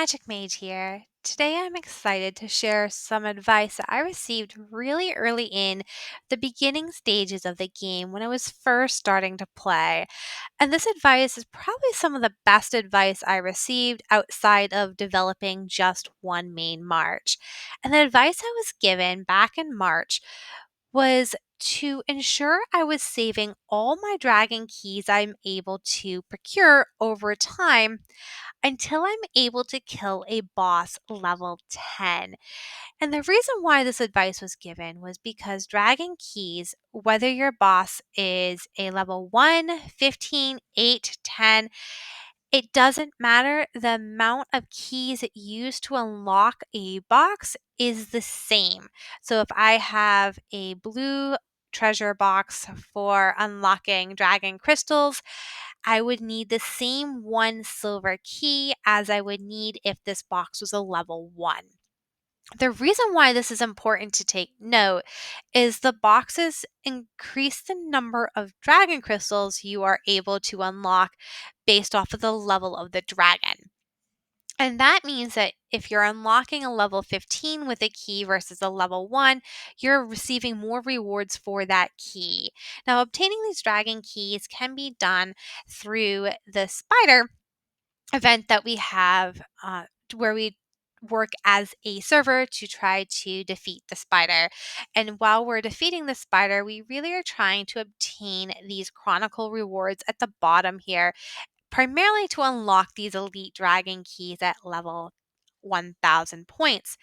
Magic Mage here. Today I'm excited to share some advice that I received really early in the beginning stages of the game when I was first starting to play. And this advice is probably some of the best advice I received outside of developing just one main march. And the advice I was given back in March was to ensure I was saving all my dragon keys I'm able to procure over time until I'm able to kill a boss level 10. And the reason why this advice was given was because dragon keys, whether your boss is a level 1, 15, 8, 10, it doesn't matter. The amount of keys it used to unlock a box is the same. So if I have a blue treasure box for unlocking dragon crystals, I would need the same one silver key as I would need if this box was a level 1. The reason why this is important to take note is the boxes increase the number of dragon crystals you are able to unlock based off of the level of the dragon. And that means that if you're unlocking a level 15 with a key versus a level 1, you're receiving more rewards for that key. Now, obtaining these dragon keys can be done through the spider event that we have where we work as a server to try to defeat the spider. And while we're defeating the spider, we really are trying to obtain these chronicle rewards at the bottom here, primarily to unlock these elite dragon keys at level 1000 points.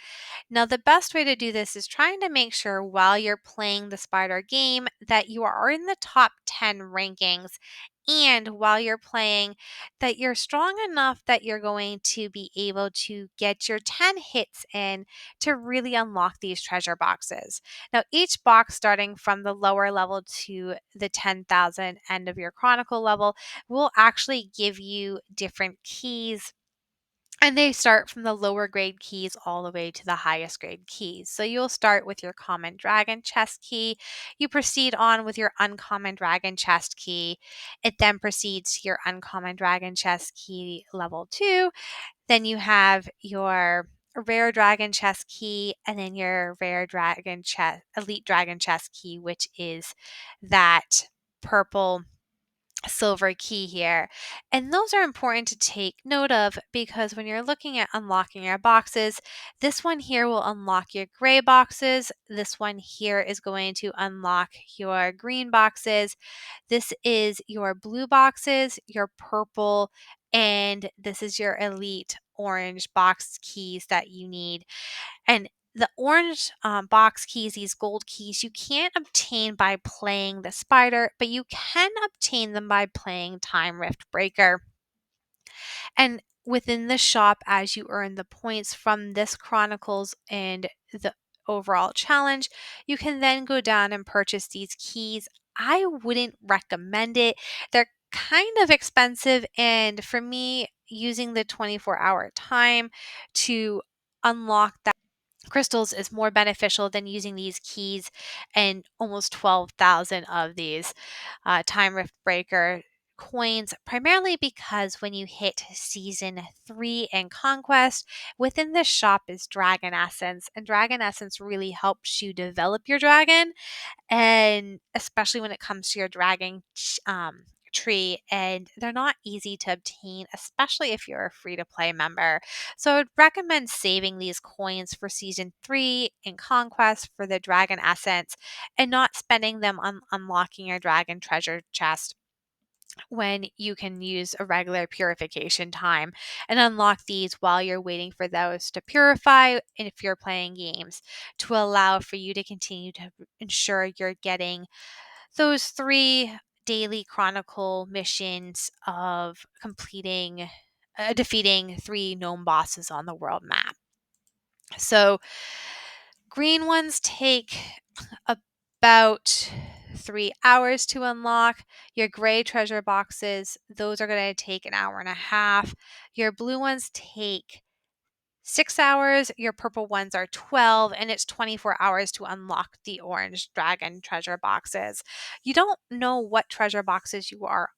Now, the best way to do this is trying to make sure while you're playing the spider game that you are in the top 10 rankings. And while you're playing, that you're strong enough that you're going to be able to get your 10 hits in to really unlock these treasure boxes. Now, each box starting from the lower level to the 10,000 end of your chronicle level will actually give you different keys, and they start from the lower grade keys all the way to the highest grade keys. So you'll start with your common dragon chest key. You proceed on with your uncommon dragon chest key. It then proceeds to your uncommon dragon chest key level 2. Then you have your rare dragon chest key, and then your rare dragon chest, elite dragon chest key, which is that purple silver key here. And those are important to take note of because when you're looking at unlocking your boxes, this one here will unlock your gray boxes. This one here is going to unlock your green boxes. This is your blue boxes, your purple, and this is your elite orange box keys that you need. And the orange box keys, these gold keys, you can't obtain by playing the spider, but you can obtain them by playing Time Rift Breaker. And within the shop, as you earn the points from this Chronicles and the overall challenge, you can then go down and purchase these keys. I wouldn't recommend it. They're kind of expensive, and for me, using the 24-hour time to unlock that crystals is more beneficial than using these keys and almost 12,000 of these Time Rift Breaker coins, primarily because when you hit season 3 in Conquest, within the shop is Dragon Essence, and Dragon Essence really helps you develop your dragon, and especially when it comes to your dragon tree, and they're not easy to obtain, especially if you're a free to play member. So I would recommend saving these coins for season 3 in Conquest for the dragon essence and not spending them on unlocking your dragon treasure chest when you can use a regular purification time and unlock these while you're waiting for those to purify if you're playing games, to allow for you to continue to ensure you're getting those 3 daily chronicle missions of completing defeating 3 gnome bosses on the world map. So green ones take about 3 hours to unlock. Your gray treasure boxes, those are going to take an hour and a half. Your blue ones take 6 hours. Your purple ones are 12, and it's 24 hours to unlock the orange dragon treasure boxes. You don't know what treasure boxes you are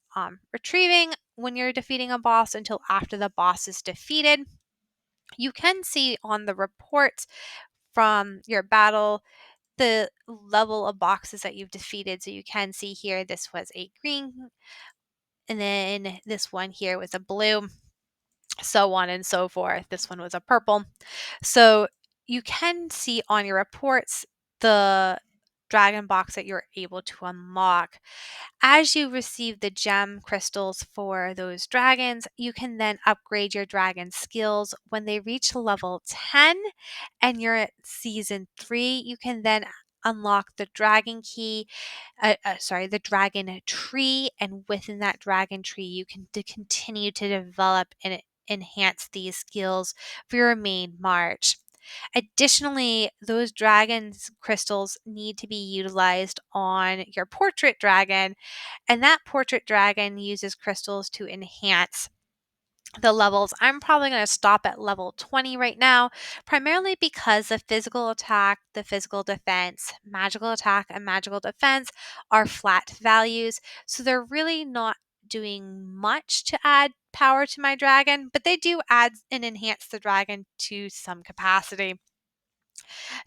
retrieving when you're defeating a boss until after the boss is defeated. You can see on the reports from your battle the level of boxes that you've defeated. So you can see here this was a green, and then this one here was a blue, so on and so forth. This one was a purple. So you can see on your reports the dragon box that you're able to unlock. As you receive the gem crystals for those dragons, you can then upgrade your dragon skills. When they reach level 10 and you're at season 3, you can then unlock the dragon key, the dragon tree, and within that dragon tree, you can continue to develop and enhance these skills for your main march. Additionally, those dragons crystals need to be utilized on your portrait dragon, and that portrait dragon uses crystals to enhance the levels. I'm probably going to stop at level 20 right now, primarily because the physical attack, the physical defense, magical attack, and magical defense are flat values. So they're really not doing much to add power to my dragon, but they do add and enhance the dragon to some capacity.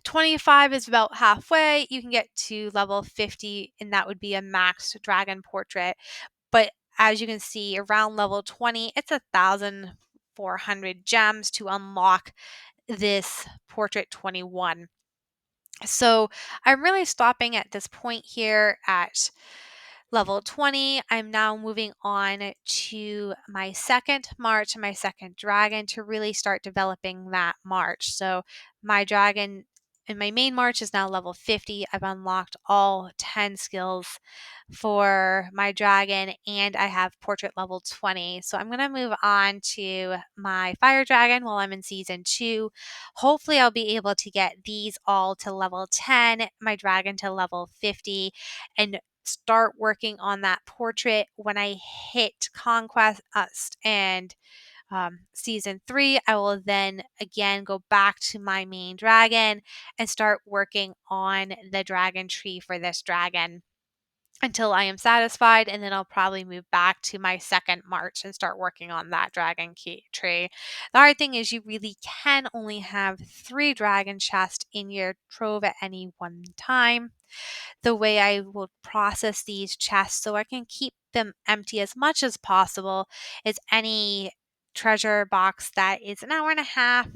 25 is about halfway. You can get to level 50, and that would be a maxed dragon portrait. But as you can see, around level 20, it's 1,400 gems to unlock this portrait 21. So I'm really stopping at this point here at level 20. I'm now moving on to my second march, my second dragon, to really start developing that march. So my dragon in my main march is now level 50. I've unlocked all 10 skills for my dragon, and I have portrait level 20. So I'm going to move on to my fire dragon while I'm in season 2. Hopefully I'll be able to get these all to level 10, my dragon to level 50, and start working on that portrait when I hit conquest and season 3. I will then again go back to my main dragon and start working on the dragon tree for this dragon until I am satisfied, and then I'll probably move back to my second march and start working on that dragon key tree. The hard thing is you really can only have 3 dragon chests in your trove at any one time. The way I will process these chests so I can keep them empty as much as possible is any treasure box that is an hour and a half,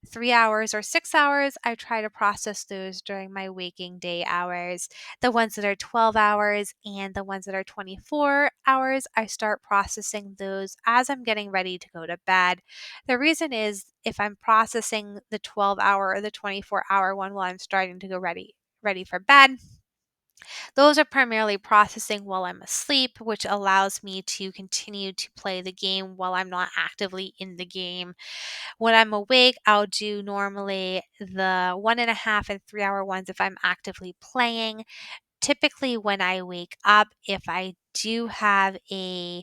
3 hours, or 6 hours. I try to process those during my waking day hours. The ones that are 12 hours and the ones that are 24 hours, I start processing those as I'm getting ready to go to bed. The reason is if I'm processing the 12-hour or the 24-hour one while I'm starting to go ready for bed, those are primarily processing while I'm asleep, which allows me to continue to play the game while I'm not actively in the game. When I'm awake, I'll do normally the 1.5 and 3 hour ones if I'm actively playing. Typically, when I wake up, if I do have a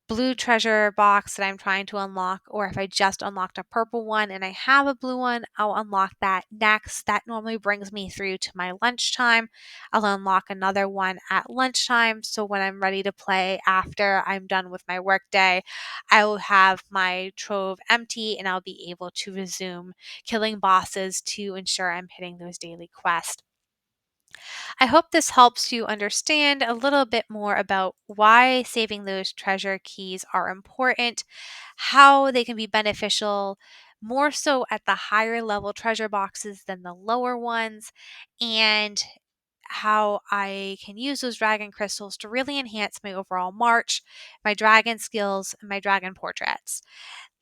blue treasure box that I'm trying to unlock, or if I just unlocked a purple one and I have a blue one, I'll unlock that next. That normally brings me through to my lunchtime. I'll unlock another one at lunchtime. So when I'm ready to play after I'm done with my workday, I will have my trove empty and I'll be able to resume killing bosses to ensure I'm hitting those daily quests. I hope this helps you understand a little bit more about why saving those treasure keys are important, how they can be beneficial more so at the higher level treasure boxes than the lower ones, and how I can use those dragon crystals to really enhance my overall march, my dragon skills, and my dragon portraits.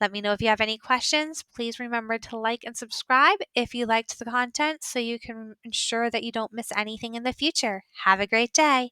Let me know if you have any questions. Please remember to like and subscribe if you liked the content so you can ensure that you don't miss anything in the future. Have a great day.